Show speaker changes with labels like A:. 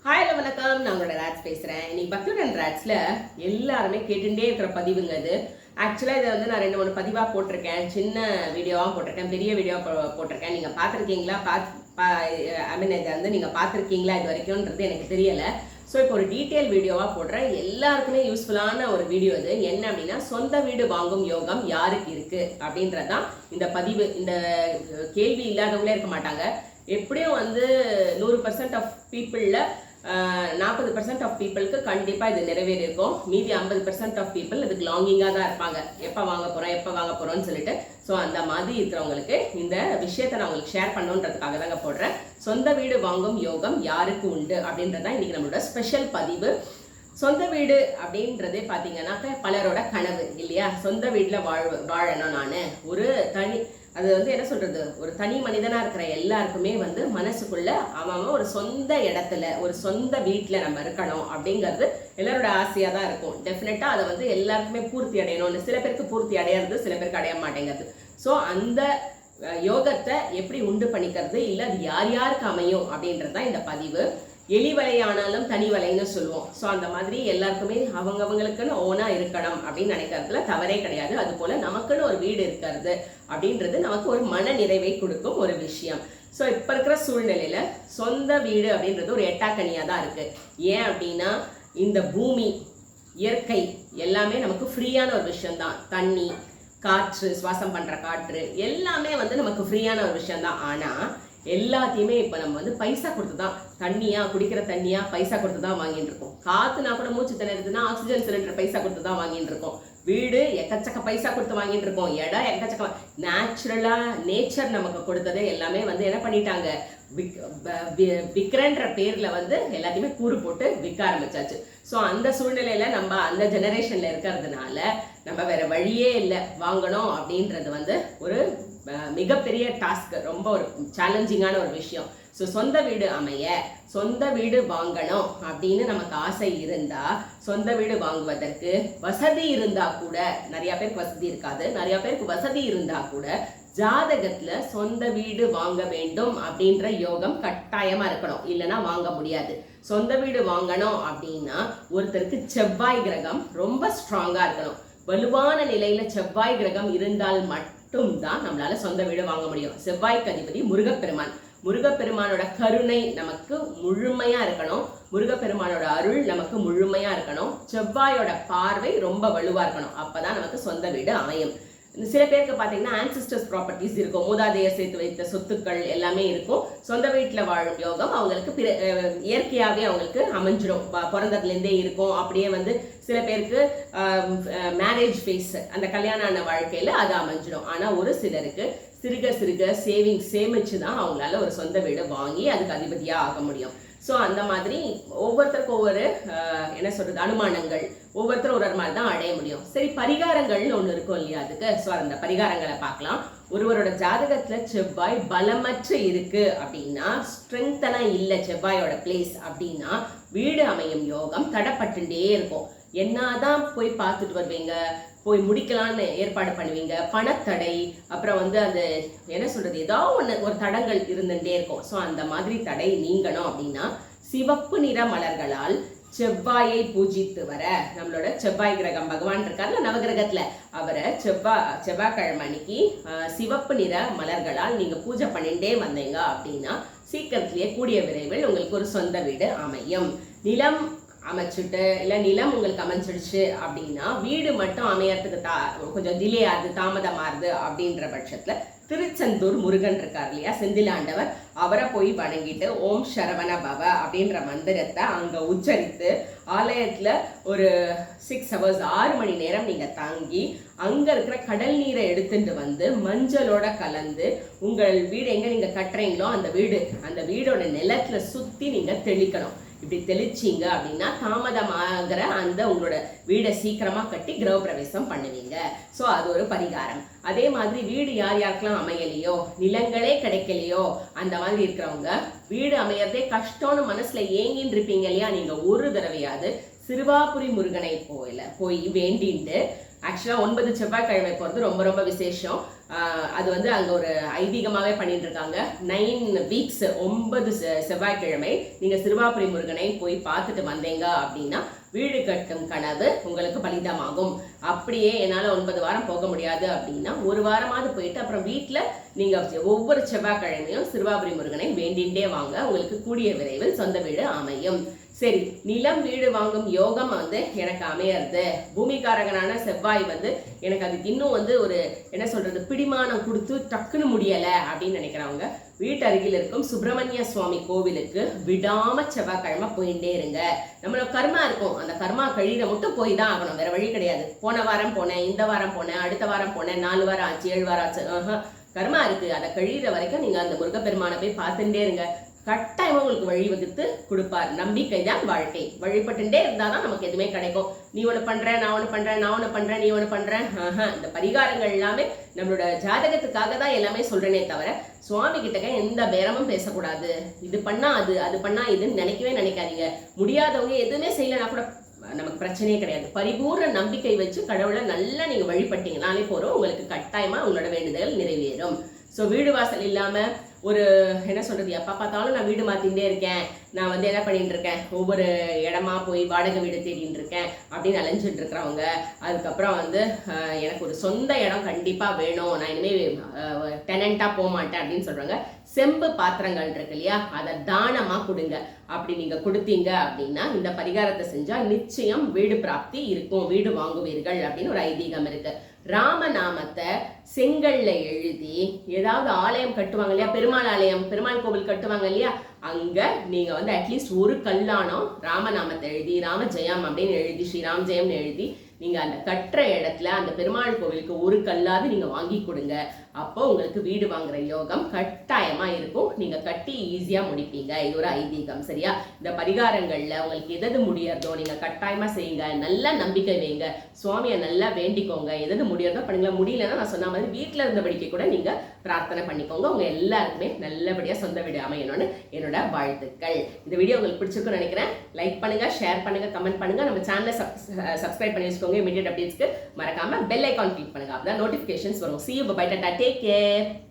A: Hi வணக்கம், நான் உங்களோட ராட்ஸ் பேசுகிறேன். இன்னைக்கு பக்தியுடன் ராட்ஸில் எல்லாருமே கேட்டுகிட்டே இருக்கிற பதிவுங்க இது. ஆக்சுவலாக இதை வந்து நான் 2-3 பதிவாக போட்டிருக்கேன், சின்ன வீடியோவாக போட்டிருக்கேன், பெரிய வீடியோவாக போட்டிருக்கேன். நீங்கள் பார்த்துருக்கீங்களா? இதை வந்து நீங்கள் பார்த்துருக்கீங்களா இது வரைக்கும்ன்றது எனக்கு தெரியலை. ஸோ இப்போ ஒரு டீட்டெயில் வீடியோவாக போடுறேன். எல்லாருக்குமே யூஸ்ஃபுல்லான ஒரு வீடியோ இது. என்ன அப்படின்னா, சொந்த வீடு வாங்கும் யோகம் யாருக்கு இருக்குது அப்படின்றதான் இந்த பதிவு. இந்த கேள்வி இல்லாதவங்களே இருக்க மாட்டாங்க. எப்படியும் வந்து 100% ஆஃப் பீப்புளில் 40% ஆஃப் பீப்புளுக்கு கண்டிப்பாக இது நிறைவேறி இருக்கும். மீதி 50% ஆஃப் பீப்புள் இதுக்கு லாங்கிங்காக தான் இருப்பாங்க. எப்போ வாங்க போகிறோம்னு சொல்லிட்டு. ஸோ அந்த மாதிரி இருக்கிறவங்களுக்கு இந்த விஷயத்தை நான் உங்களுக்கு ஷேர் பண்ணுன்றதுக்காக தாங்க போடுறேன். சொந்த வீடு வாங்கும் யோகம் யாருக்கு உண்டு அப்படின்றதான் இன்னைக்கு நம்மளோட ஸ்பெஷல் பதிவு. சொந்த வீடு அப்படின்றதே பார்த்தீங்கன்னாக்க பலரோட கனவு இல்லையா? சொந்த வீட்டில் வாழணும். நான் ஒரு அது வந்து என்ன சொல்றது, ஒரு தனி மனிதனா இருக்கிற எல்லாருக்குமே வந்து மனசுக்குள்ள அவன் ஒரு சொந்த இடத்துல, ஒரு சொந்த வீட்டில் நம்ம இருக்கணும் அப்படிங்கிறது எல்லாரோட ஆசையாக தான் இருக்கும். டெஃபினட்டா அதை வந்து எல்லாருக்குமே பூர்த்தி அடையணும்னு. சில பேருக்கு பூர்த்தி அடையிறது, சில பேருக்கு அடைய மாட்டேங்கிறது. ஸோ அந்த யோகத்தை எப்படி உண்டு பண்ணிக்கிறது, இல்லை அது யார் யாருக்கு அமையும் அப்படின்றது தான் இந்த பதிவு. எலி வலையானாலும் தனி வலைன்னு சொல்லுவோம். ஸோ அந்த மாதிரி எல்லாருக்குமே அவங்கவுங்களுக்குன்னு ஓனா இருக்கணும் அப்படின்னு நினைக்கிறதுல தவறே கிடையாது. அது போல நமக்குன்னு ஒரு வீடு இருக்கிறது அப்படின்றது நமக்கு ஒரு மன நிறைவை கொடுக்கும் ஒரு விஷயம். ஸோ இப்போ இருக்கிற சூழ்நிலையில சொந்த வீடு அப்படின்றது ஒரு எட்டாக்கனியாக தான் இருக்கு. ஏன் அப்படின்னா, இந்த பூமி, இயற்கை எல்லாமே நமக்கு ஃப்ரீயான ஒரு விஷயம்தான். தண்ணி, காற்று, சுவாசம் பண்ற காற்று எல்லாமே வந்து நமக்கு ஃப்ரீயான ஒரு விஷயம்தான். ஆனா எல்லாத்தையுமே இப்போ நம்ம வந்து பைசா கொடுத்து தான், தண்ணியா, குடிக்கிற தண்ணியா பைசா கொடுத்து தான் வாங்கிட்டு இருக்கோம். காத்துனா கூட மூச்சு திணறுதுன்னா ஆக்சிஜன் சிலிண்டர் பைசா கொடுத்து தான் வாங்கிட்டு இருக்கோம். வீடு எக்கச்சக்க பைசா கொடுத்து வாங்கிட்டு இருக்கோம். இடம் எக்கச்சக்க. நேச்சுரலா நேச்சர் நமக்கு கொடுத்தது எல்லாமே வந்து என்ன பண்ணிட்டாங்க, விற்கிறன்ற பேர்ல வந்து எல்லாத்தையுமே கூறு போட்டு விற்க ஆரம்பிச்சாச்சு. ஸோ அந்த சூழ்நிலையில நம்ம அந்த ஜெனரேஷன்ல இருக்கிறதுனால நம்ம வேற வழியே இல்லை, வாங்கணும் அப்படின்றது வந்து ஒரு மிகப்பெரிய டாஸ்க், ரொம்ப ஒரு சேலஞ்சிங்கான ஒரு விஷயம். ஸோ சொந்த வீடு அமைய, சொந்த வீடு வாங்கணும் அப்படின்னு நமக்கு ஆசை இருந்தா, சொந்த வீடு வாங்குவதற்கு வசதி இருந்தா கூட, நிறைய பேருக்கு வசதி இருக்காது, நிறைய பேருக்கு வசதி இருந்தா கூட ஜாதகத்துல சொந்த வீடு வாங்க வேண்டும் அப்படின்ற யோகம் கட்டாயமா இருக்கணும், இல்லைன்னா வாங்க முடியாது. சொந்த வீடு வாங்கணும் அப்படின்னா ஒருத்தருக்கு செவ்வாய் கிரகம் ரொம்ப ஸ்ட்ராங்கா இருக்கணும். வலுவான நிலையில செவ்வாய் கிரகம் இருந்தால் மட்டும்தான் நம்மளால சொந்த வீடு வாங்க முடியும். செவ்வாய்க்கு அதிபதி முருகப்பெருமான். முருகப்பெருமானோட கருணை நமக்கு முழுமையா இருக்கணும். முருகப்பெருமானோட அருள் நமக்கு முழுமையா இருக்கணும். செவ்வாயோட பார்வை ரொம்ப வலுவா இருக்கணும். அப்பதான் நமக்கு சொந்த வீடு அமையும். சில பேருக்கு பார்த்தீங்கன்னா ஆன்சிஸ்டர்ஸ் ப்ராப்பர்ட்டிஸ் இருக்கும், மூதாதையர் சேர்த்து வைத்த சொத்துக்கள் எல்லாமே இருக்கும். சொந்த வீட்டில் வாழும் யோகம் அவங்களுக்கு இயற்கையாகவே அவங்களுக்கு அமைஞ்சிடும், பிறந்ததுலேருந்தே இருக்கும். அப்படியே வந்து சில பேருக்கு மேரேஜ் ஃபேஸ், அந்த கல்யாணம் ஆன வாழ்க்கையில் அது அமைஞ்சிடும். ஆனால் ஒரு சிலருக்கு சிறுக சிறுக சேமிச்சு தான் அவங்களால ஒரு சொந்த வீடு வாங்கி அதுக்கு அதிபதியாக ஆக முடியும். ஸோ அந்த மாதிரி ஒவ்வொருத்தருக்கும் ஒவ்வொரு என்ன சொல்றது, அனுமானங்கள், ஒவ்வொருத்தரும் ஒரு மாதிரி தான் அடைய முடியும். சரி, பரிகாரங்கள்னு ஒன்று இருக்கும் இல்லையா அதுக்கு. ஸோ அந்த பரிகாரங்களை பார்க்கலாம். ஒருவரோட ஜாதகத்துல செவ்வாய் பலமற்ற இருக்கு அப்படின்னா, ஸ்ட்ரென்த்தனா இல்லை செவ்வாயோட பிளேஸ் அப்படின்னா, வீடு அமையும் யோகம் தடைப்பட்டுட்டே இருக்கும். என்னதான் போய் பார்த்துட்டு வருவீங்க, போய் முடிக்கலான்னு ஏற்பாடு பண்ணுவீங்க, பணத்தடை, அப்புறம் வந்து அது என்ன சொல்றது, ஏதோ ஒரு தடங்கள் இருந்துட்டே இருக்கும். ஸோ அந்த மாதிரி தடை நீங்கணும் அப்படின்னா, சிவப்பு நிற மலர்களால் செவ்வாயை பூஜித்து வர, நம்மளோட செவ்வாய் கிரகம் பகவான் இருக்காருல நவகிரகத்துல, அவரை செவ்வாய்க்கிழமை அன்னைக்கு சிவப்பு நிற மலர்களால் நீங்க பூஜை பண்ணிட்டே வந்தீங்க அப்படின்னா சீக்கிரத்திலேயே கூடிய விரைவில் உங்களுக்கு ஒரு சொந்த வீடு அமையும். நிலம் அமைச்சுட்டு, இல்லை நிலம் உங்களுக்கு அமைஞ்சிடுச்சு அப்படின்னா வீடு மட்டும் அமையறதுக்கு கொஞ்சம் டிலே ஆகுது, தாமதமாகுது அப்படின்ற பட்சத்துல திருச்செந்தூர் முருகன் இருக்கார் இல்லையா, செந்திலாண்டவர், அவரை போய் வணங்கிட்டு ஓம் சரவண பவ அப்படின்ற மந்திரத்தை அங்க உச்சரித்து ஆலயத்துல ஒரு 6 hours 6 மணி நேரம் நீங்க தங்கி அங்க இருக்கிற கடல் நீரை எடுத்துட்டு வந்து மஞ்சளோட கலந்து உங்கள் வீடு எங்க நீங்க கட்டுறீங்களோ அந்த வீடோட நிலத்துல சுத்தி நீங்க தெளிக்கணும். இப்படி தெளிச்சிங்க அப்படின்னா தாமதமாகிற அந்த உங்களோட வீடை சீக்கிரமா கட்டி கிரகப்பிரவேசம் பண்ணுவீங்க. ஸோ அது ஒரு பரிகாரம். அதே மாதிரி வீடு யார் யாருக்கெல்லாம் அமையலையோ, நிலங்களே கிடைக்கலையோ, அந்த மாதிரி இருக்கிறவங்க வீடு அமையறதே கஷ்டம்னு மனசுல ஏங்கின்னு இருப்பீங்க இல்லையா, நீங்க ஒரு தடவையாவது சிறுவாபுரி முருகனை போய் வேண்டிட்டு, ஆக்சுவலா 9 செவ்வாய்க்கிழமை போகிறது ரொம்ப ரொம்ப விசேஷம். அது வந்து அங்கே ஒரு ஐதீகமாகவே பண்ணிட்டு இருக்காங்க. 9 வீக்ஸ் 9 செவ்வாய்க்கிழமை நீங்கள் சிறுவாபுரி முருகனை போய் பார்த்துட்டு வந்தீங்க அப்படின்னா வீடு கட்டும் கனவு உங்களுக்கு பலிதமாகும். அப்படியே என்னால் 9 வாரம் போக முடியாது அப்படின்னா ஒரு வாரமாவது போயிட்டு அப்புறம் வீட்டில் நீங்கள் ஒவ்வொரு செவ்வாய்க்கிழமையும் சிறுவாபுரி முருகனை வேண்டிகிட்டே வாங்க. உங்களுக்கு கூடிய விரைவில் சொந்த வீடு அமையும். சரி, நிலம் வீடு வாங்கும் யோகம் வந்து எனக்கு அமையறது. பூமிக்காரகனான செவ்வாய் வந்து எனக்கு அதுக்கு இன்னும் வந்து ஒரு என்ன சொல்றது பிடிமானம் கொடுத்து டக்குன்னு முடியல அப்படின்னு நினைக்கிறவங்க வீட்டு அருகில் இருக்கும் சுப்பிரமணிய சுவாமி கோவிலுக்கு விடாம செவ்வாய்க்கிழமை போயிட்டே இருங்க. நம்மளோட கர்மா இருக்கும், அந்த கர்மா கழியிற மட்டும் போய் தான் ஆகணும், வேற வழி கிடையாது. போன வாரம் போனேன், இந்த வாரம் போனேன், அடுத்த வாரம் போனேன், 4 வாரம் ஆச்சு, 7 வாரம் ஆச்சு, கர்மா இருக்கு. அதை கழியிற வரைக்கும் நீங்க அந்த முருகப்பெருமானை போய் பார்த்துட்டே இருங்க. கட்டாயமா உங்களுக்கு வழி வகுத்து கொடுப்பார். நம்பிக்கை தான் வாழ்க்கை. வழிபட்டுட்டே இருந்தாதான் நமக்கு எதுவுமே கிடைக்கும். நீ ஒண்ணு பண்ற, நான் ஒண்ணு பண்றேன், நான் ஒண்ணு பண்றேன், நீ ஒண்ணு பண்றேன். இந்த பரிகாரங்கள் எல்லாமே நம்மளோட ஜாதகத்துக்காக தான் எல்லாமே சொல்றேனே தவிர சுவாமி கிட்டக்க எந்த பேரமும் பேசக்கூடாது. இது பண்ணா அது, அது பண்ணா இதுன்னு நினைக்கவே நினைக்காதீங்க. முடியாதவங்க எதுவுமே செய்யலனா கூட நமக்கு பிரச்சனையே கிடையாது. பரிபூர்ண நம்பிக்கை வச்சு கடவுளை நல்லா நீங்க வழிபட்டீங்கனாலே போறோம், உங்களுக்கு கட்டாயமா உங்களோட வேண்டுதல் நிறைவேறும். ஸோ வீடு வாசல் இல்லாம ஒரு என்ன சொல்றது எப்போ பார்த்தாலும் நான் வீடு மாத்திட்டே இருக்கேன், நான் வந்து என்ன பண்ணிட்டு இருக்கேன், ஒவ்வொரு இடமா போய் வாடகை வீடு தேடிட்டு இருக்கேன் அப்படின்னு அலைஞ்சிட்டு இருக்கிறவங்க, அதுக்கப்புறம் வந்து எனக்கு ஒரு சொந்த இடம் கண்டிப்பா வேணும், நான் இனிமேல் டெனண்டா போக மாட்டேன் அப்படின்னு சொல்றாங்க. செம்பு பாத்திரங்கள் இருக்கு இல்லையா, அதை தானமா கொடுங்க. அப்படி நீங்க கொடுத்தீங்க அப்படின்னா இந்த பரிகாரத்தை செஞ்சா நிச்சயம் வீடு பிராப்தி இருக்கும், வீடு வாங்குவீர்கள் அப்படின்னு ஒரு ஐதீகம் இருக்கு. ராமநாமத்தை செங்கல்ல எழுதி ஏதாவது ஆலயம் கட்டுவாங்க இல்லையா, பெருமாள் ஆலயம், பெருமாள் கோவில் கட்டுவாங்க இல்லையா, அங்க நீங்க வந்து அட்லீஸ்ட் ஒரு கல்லானம் ராமநாமத்தை எழுதி ராம ஜெயம் அப்படின்னு எழுதி ஸ்ரீராம் ஜெயம்னு எழுதி நீங்க அந்த கட்டுற இடத்துல அந்த பெருமாள் கோவிலுக்கு ஒரு கல்லாவது நீங்க வாங்கி கொடுங்க. அப்போ உங்களுக்கு வீடு வாங்குற யோகம் கட்டாயமா இருக்கும், நீங்க கட்டி ஈஸியா முடிப்பீங்க. இது ஒரு ஐதீகம். சரியா? இந்த பரிகாரங்கள்ல உங்களுக்கு எது முடியறதோ நீங்க கட்டாயமா செய்யுங்க. நல்ல நம்பிக்கை வைங்க, சுவாமியை நல்லா வேண்டிக்கோங்க. எது முடியறதோ பண்ணுங்க. முடியலன்னா நான் சொன்ன மாதிரி வீட்டுல இருந்தபடிக்கு கூட நீங்க பிரார்த்தனை பண்ணிக்கோங்க. உங்க எல்லாருக்குமே நல்லபடியா சொந்த வீடு அமையணும்னு என்னோட வாழ்த்துக்கள். இந்த வீடியோ உங்களுக்கு பிடிச்சிருக்குன்னு நினைக்கிறேன். லைக் பண்ணுங்க, ஷேர் பண்ணுங்க, கமெண்ட் பண்ணுங்க. நம்ம சேனலை சப்ஸ்கிரைப் பண்ணி வச்சுக்கோங்க. இமீடியட் அப்டேட்ஸ்க்கு மறக்காம பெல் ஐகான் கிளிக் பண்ணுங்க. அப்பதான் நோட்டிபிகேஷன்ஸ் வரும். See you, bye bye, tata, take care.